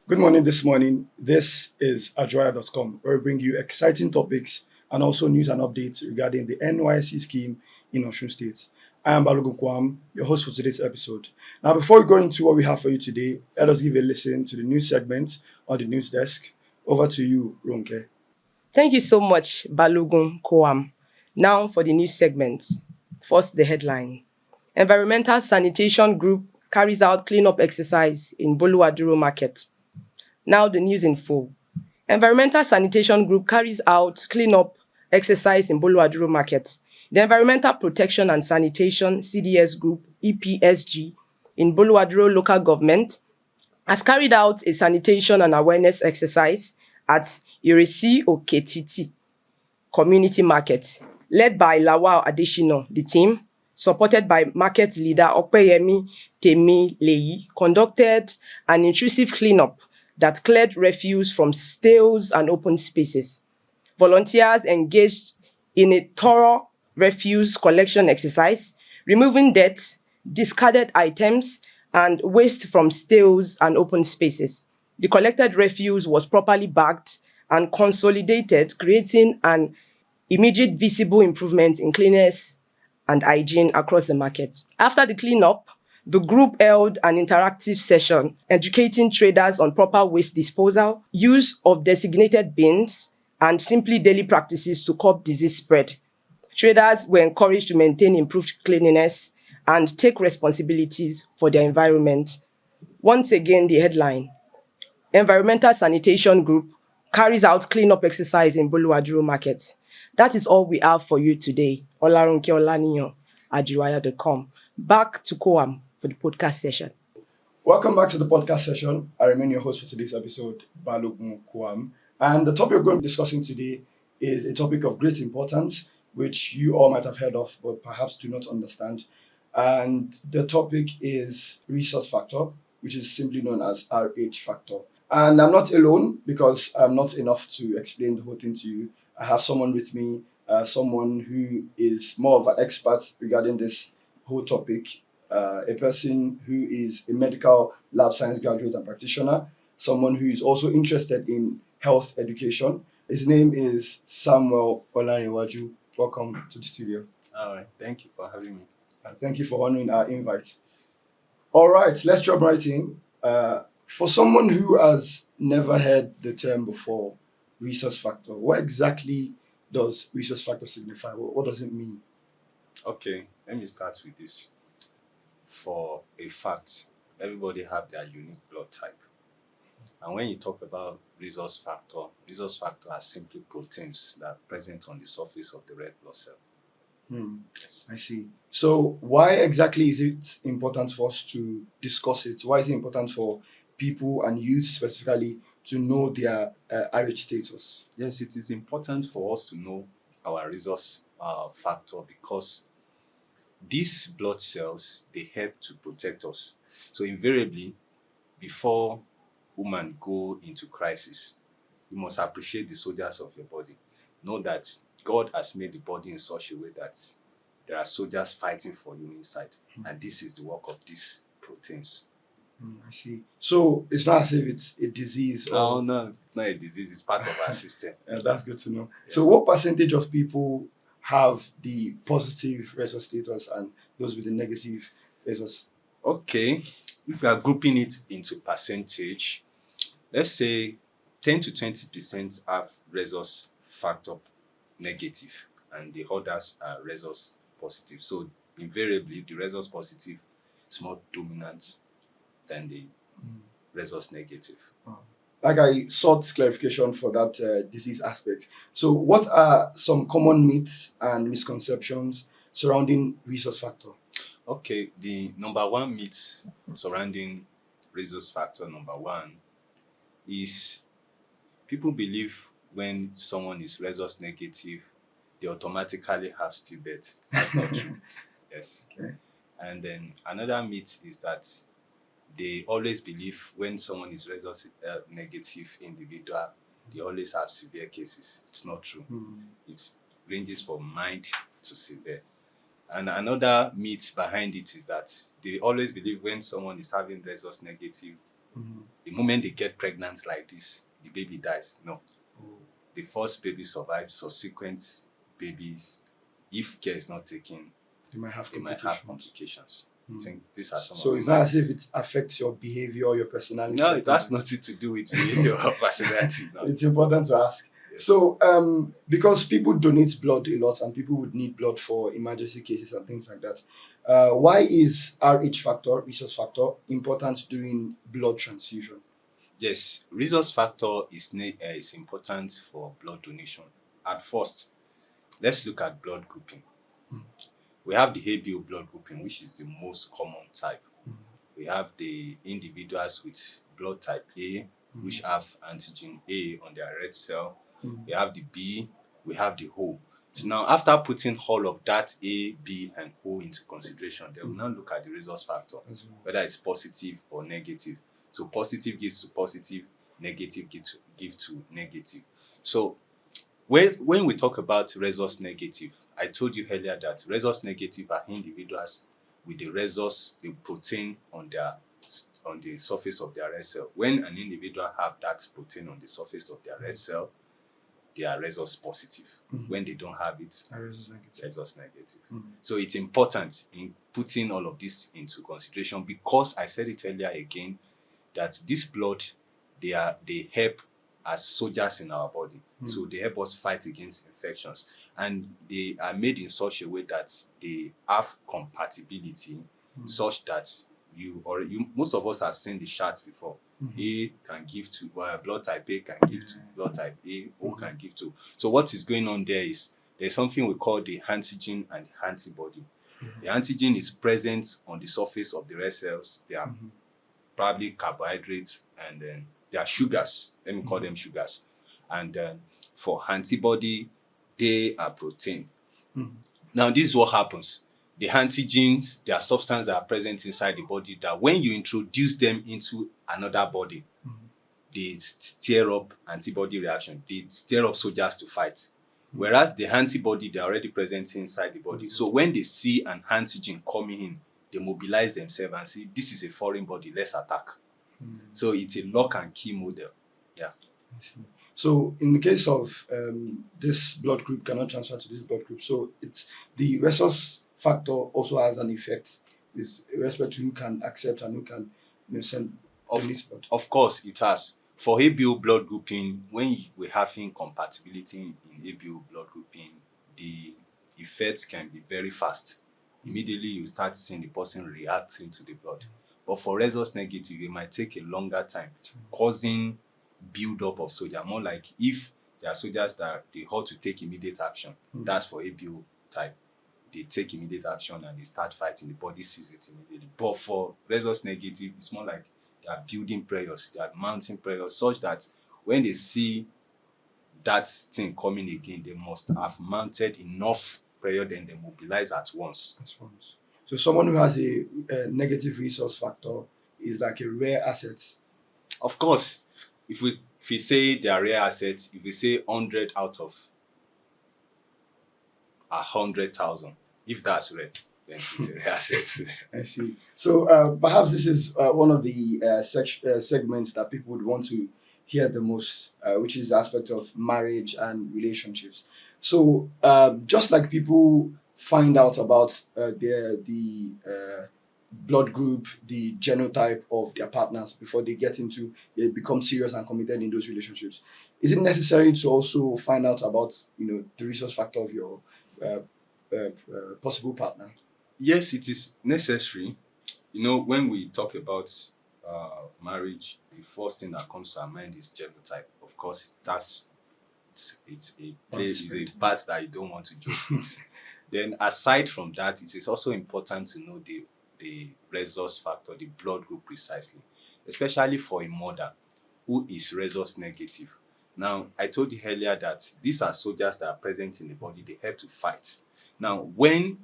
Good morning this morning. This is Adroya.com, where we bring you exciting topics and also news and updates regarding the NYC scheme in Osun State. I am Balogun Quam, your host for today's episode. Now, before we go into what we have for you today, let us give a listen to the news segment on the news desk. Over to you, Ronke. Thank you so much, Balogun Koam. Now for the news segment. First, the headline. Environmental Sanitation Group carries out cleanup exercise in Boluwaduro Market. Now the news in full. Environmental Sanitation Group carries out cleanup exercise in Boluwaduro Market. The Environmental Protection and Sanitation CDS Group, EPSG, in Boluwaduro Local Government has carried out a sanitation and awareness exercise at Iresi Oketiti Community Market, led by Lawal Adeshino, the team, supported by market leader Opeyemi Temi Leyi, conducted an intrusive cleanup that cleared refuse from stalls and open spaces. Volunteers engaged in a thorough refuse collection exercise, removing dirt, discarded items, and waste from stalls and open spaces. The collected refuse was properly bagged and consolidated, creating an immediate visible improvement in cleanliness and hygiene across the market. After the cleanup, the group held an interactive session educating traders on proper waste disposal, use of designated bins, and simply daily practices to curb disease spread. Traders were encouraged to maintain improved cleanliness and take responsibilities for their environment. Once again, the headline. Environmental Sanitation Group carries out cleanup exercise in Boluwaduro Market. That is all we have for you today. Olarunke Olaniyan, Adriwaya.com. Back to Quam for the podcast session. Welcome back to the podcast session. I remain your host for today's episode, Balogun Kwam. And the topic we're going to be discussing today is a topic of great importance, which you all might have heard of, but perhaps do not understand. And the topic is resource factor, which is simply known as RH factor. And I'm not alone because I'm not enough to explain the whole thing to you. I have someone with me, someone who is more of an expert regarding this whole topic, a person who is a medical lab science graduate and practitioner, someone who is also interested in health education. His name is Samuel Olaniwaju. Welcome to the studio. All right. Thank you for having me. Thank you for honoring our invite. All right, let's jump right in. For someone who has never heard the term before, resource factor, what exactly does resource factor signify? What does it mean? Okay, let me start with this. For a fact, everybody have their unique blood type. And when you talk about resource factor are simply proteins that are present on the surface of the red blood cell. Yes. I see. So why exactly is it important for us to discuss it? Why is it important for people and youth specifically to know their RH status? Yes, it is important for us to know our resource factor because these blood cells, they help to protect us. So invariably, before women go into crisis, you must appreciate the soldiers of your body. Know that God has made the body in such a way that there are soldiers fighting for you inside. And this is the work of these proteins. I see. So it's not as if it's a disease. No, it's not a disease. It's part of our system. That's good to know. Yes. So what percentage of people have the positive resource status and those with the negative resource? Okay, if we are grouping it into percentage, let's say 10 to 20% have resource factor negative and the others are resource positive. So invariably, the resource positive is more dominant than the resource negative. Like I sought clarification for that disease aspect. So what are some common myths and misconceptions surrounding resource factor? Okay, the number one myth surrounding resource factor number one is people believe when someone is resource negative, they automatically have stillbirth. That's not true. Yes. Okay. And then another myth is that they always believe when someone is resource negative individual, they always have severe cases. It's not true. It ranges from mild to severe. And another myth behind it is that they always believe when someone is having resource negative The moment they get pregnant like this, the baby dies. No. The first baby survives, subsequent babies, if care is not taken, They might have they might have complications. I think these are some So of the it's not as signs. if it affects your behavior, your personality. No, it has nothing to do with behavior or personality. No. It's important to ask. Yes. So, because people donate blood a lot and people would need blood for emergency cases and things like that, why is RH factor, resource factor, important during blood transfusion? Yes, resource factor is important for blood donation. At first, let's look at blood grouping. We have the ABO blood grouping, which is the most common type. We have the individuals with blood type A, which have antigen A on their red cell. We have the B, we have the O. So now, after putting all of that A, B, and O into consideration, then we now look at the resource factor, whether it's positive or negative. So positive gives to positive, negative give to negative. So when we talk about resource negative, I told you earlier that resource negative are individuals with the resource, the protein on the surface of their red cell. When an individual have that protein on the surface of their red cell, they are resource positive. When they don't have it, resource negative. So it's important in putting all of this into consideration, because I said it earlier again, that this blood, they help as soldiers in our body. So they help us fight against infections, and they are made in such a way that they have compatibility, such that most of us have seen the charts before. A can give to blood type A can give to blood type A, O can give to. So what is going on there is there's something we call the antigen and the antibody. The antigen is present on the surface of the red cells. They are probably carbohydrates, and then they are sugars. Let me call them sugars. And for antibody, they are protein. Now, this is what happens. The antigens, they are substances that are present inside the body that when you introduce them into another body, they stir up antibody reaction. They stir up soldiers to fight. Whereas the antibody, they're already present inside the body. So when they see an antigen coming in, they mobilize themselves and see, this is a foreign body, let's attack. So it's a lock and key model. Yeah. So in the case of this blood group cannot transfer to this blood group, so it's the resource factor also has an effect with respect to who can accept and who can send this blood. Of course, it has. For ABO blood grouping, when we have incompatibility in ABO blood grouping, the effects can be very fast. Immediately you start seeing the person reacting to the blood. But for resource negative, it might take a longer time, causing build-up of soldier. More like if there are soldiers that they ought to take immediate action, that's for ABO type. They take immediate action and they start fighting, the body sees it immediately. But for resource negative, it's more like they are building pressures, they are mounting pressures, such that when they see that thing coming again, they must have mounted enough pressure, then they mobilize at once. So someone who has a negative resource factor is like a rare asset. Of course, if we say they are rare assets, if we say 100 out of 100,000, if that's rare, then it's a rare asset. I see. So perhaps this is one of the segments that people would want to hear the most, which is the aspect of marriage and relationships. So just like people find out about the blood group, the genotype of their partners before they become serious and committed in those relationships, is it necessary to also find out about the resource factor of your possible partner? Yes, it is necessary. When we talk about marriage, the first thing that comes to our mind is genotype. Of course, it's a part that you don't want to joke with. Then aside from that, it is also important to know the resource factor, the blood group precisely, especially for a mother who is resource negative. Now, I told you earlier that these are soldiers that are present in the body. They help to fight. Now, when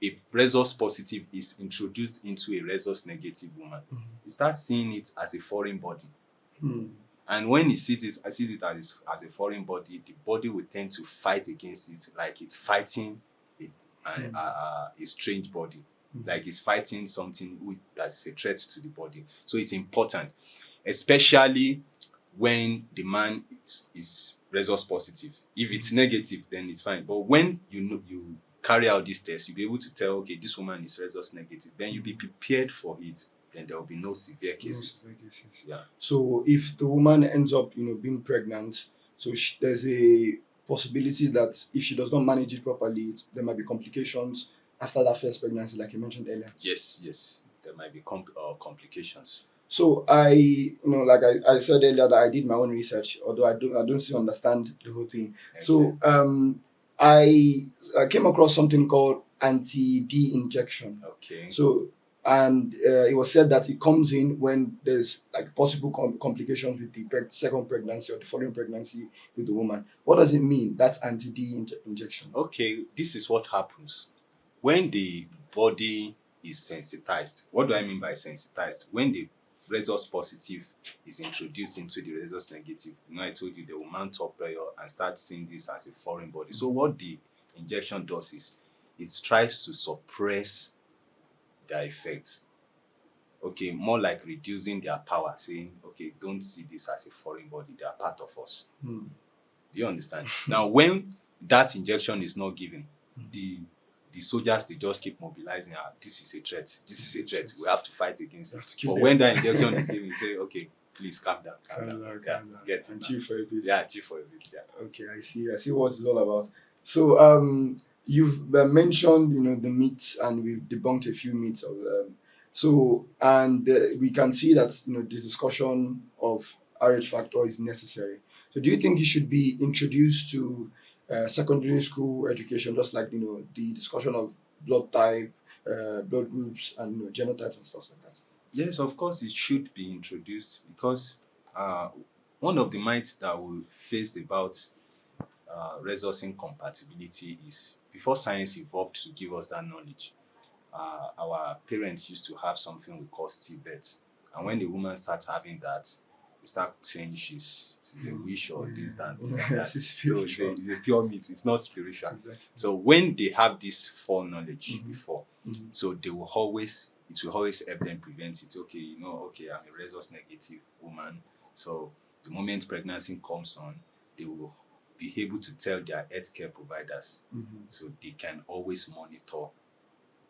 a resource positive is introduced into a resource negative woman, he starts seeing it as a foreign body. And when he sees it as a foreign body, the body will tend to fight against it, like it's fighting a strange body, like it's fighting something that's a threat to the body. So it's important, especially when the man is resource positive. If it's negative, then it's fine. But when you carry out this test, you'll be able to tell, okay, this woman is resource negative. Then you'll be prepared for it. Then there will be no severe cases. Yeah. So if the woman ends up, being pregnant, so there's a possibility that if she does not manage it properly, there might be complications after that first pregnancy, like you mentioned earlier. Yes. There might be complications. So like I said earlier, that I did my own research, although I don't still understand the whole thing. Okay. So I came across something called anti-D injection. Okay. So and it was said that it comes in when there's like possible complications with the second pregnancy or the following pregnancy with the woman. What does it mean? That's anti-D injection. Okay, this is what happens when the body is sensitized. What do I mean by sensitized? When the resource positive is introduced into the resource negative. I told you they will mount up pressure and start seeing this as a foreign body. So what the injection does is it tries to suppress their effects. Okay, more like reducing their power, saying, okay, don't see this as a foreign body, they are part of us. Do you understand? Now, when that injection is not given, the soldiers, they just keep mobilizing. This is a threat. We have to fight against it. But when that injection is given, you say, okay, please calm down. Get and chill for a bit. Yeah, chill for a bit. Yeah. Okay, I see what it's all about. So you've mentioned the myths, and we've debunked a few myths of them. So we can see that the discussion of RH factor is necessary. So do you think it should be introduced to secondary school education, just like the discussion of blood type, blood groups, and genotypes and stuff like that? Yes, of course it should be introduced, because one of the myths that we face about resource incompatibility is, before science evolved to give us that knowledge, our parents used to have something we call stillbirth, and when the woman starts having that, they start saying she's a witch or this, that, this, and that. So it's a pure myth. It's not spiritual. Exactly. So when they have this foreknowledge before, so it will always help them prevent it. Okay, I'm a resource negative woman. So the moment pregnancy comes on, they will be able to tell their healthcare providers, so they can always monitor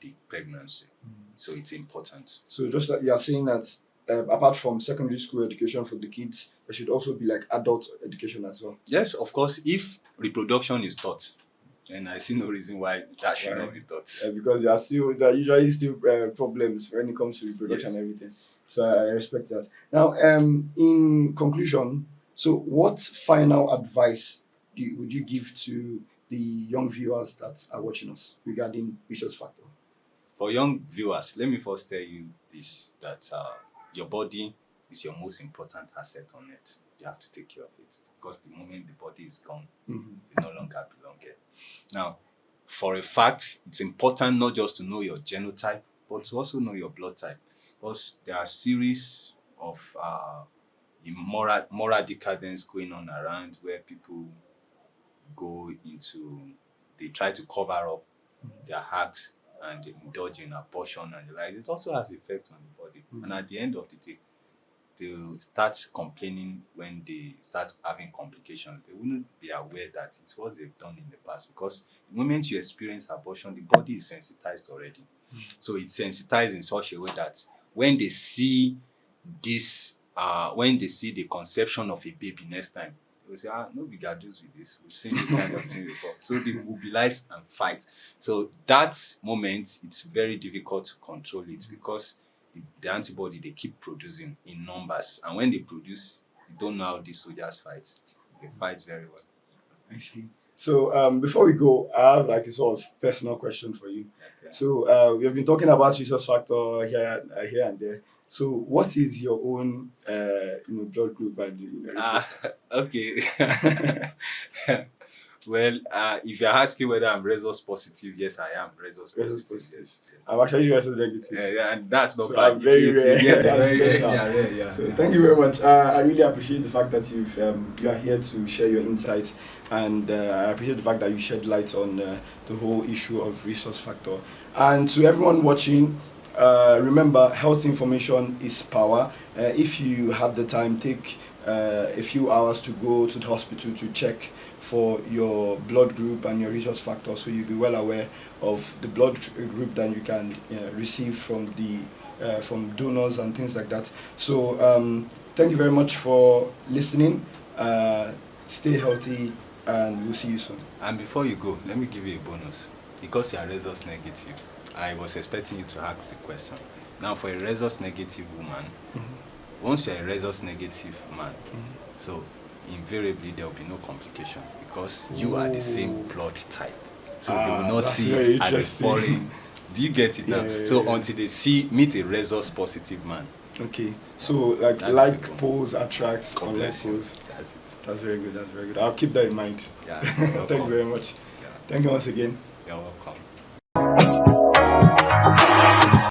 the pregnancy. So it's important. So just like you are saying that apart from secondary school education for the kids, there should also be like adult education as well. Yes, of course. If reproduction is taught, and I see no reason why that should not be taught. Because there are usually still problems when it comes to reproduction and everything. So I respect that. Now, in conclusion, so what final advice would you give to the young viewers that are watching us regarding resource factor? For young viewers, let me first tell you this, that your body is your most important asset on earth. You have to take care of it, because the moment the body is gone, you no longer belong here. Now, for a fact, it's important not just to know your genotype, but to also know your blood type, because there are series of moral decadence going on around, where people they try to cover up their acts and they indulge in abortion and the like. It also has effect on the body. And at the end of the day, they'll start complaining when they start having complications. They wouldn't be aware that it's what they've done in the past, because the moment you experience abortion, the body is sensitized already. So it's sensitized in such a way that when they see this, when they see the conception of a baby next time, they will say, no, we got this with this. We've seen this kind of thing before. So they mobilize and fight. So that moment, it's very difficult to control it, because the antibody, they keep producing in numbers. And when they produce, you don't know how these soldiers fight. They fight very well. I see. So before we go, I have like a sort of personal question for you. Okay. So we have been talking about resource factor here and there. So what is your own blood group and okay. Well, if you're asking whether I'm resource positive, yes, I am resource positive. Yes. I'm actually resource negative. Yeah, and that's not so bad. I'm very rare. Yeah, very rare. So thank you very much. I really appreciate the fact that you are here to share your insights, and I appreciate the fact that you shed light on the whole issue of resource factor. And to everyone watching, remember, health information is power. If you have the time, take a few hours to go to the hospital to check for your blood group and your resource factor, so you'll be well aware of the blood group that you can receive from the from donors and things like that. So thank you very much for listening. Stay healthy, and we'll see you soon. And before you go, let me give you a bonus. Because you are resource negative, I was expecting you to ask the question. Now, for a resource negative woman, once you are a resource negative man, so invariably there will be no complication because you are the same blood type. So they will not see it as a foreign. Do you get it now? Until they meet a resource positive man. Okay, so like poles attracts unlike That's poles. That's it. That's very good. That's very good. I'll keep that in mind. Yeah. Thank you very much. Yeah. Thank you once again. You're welcome.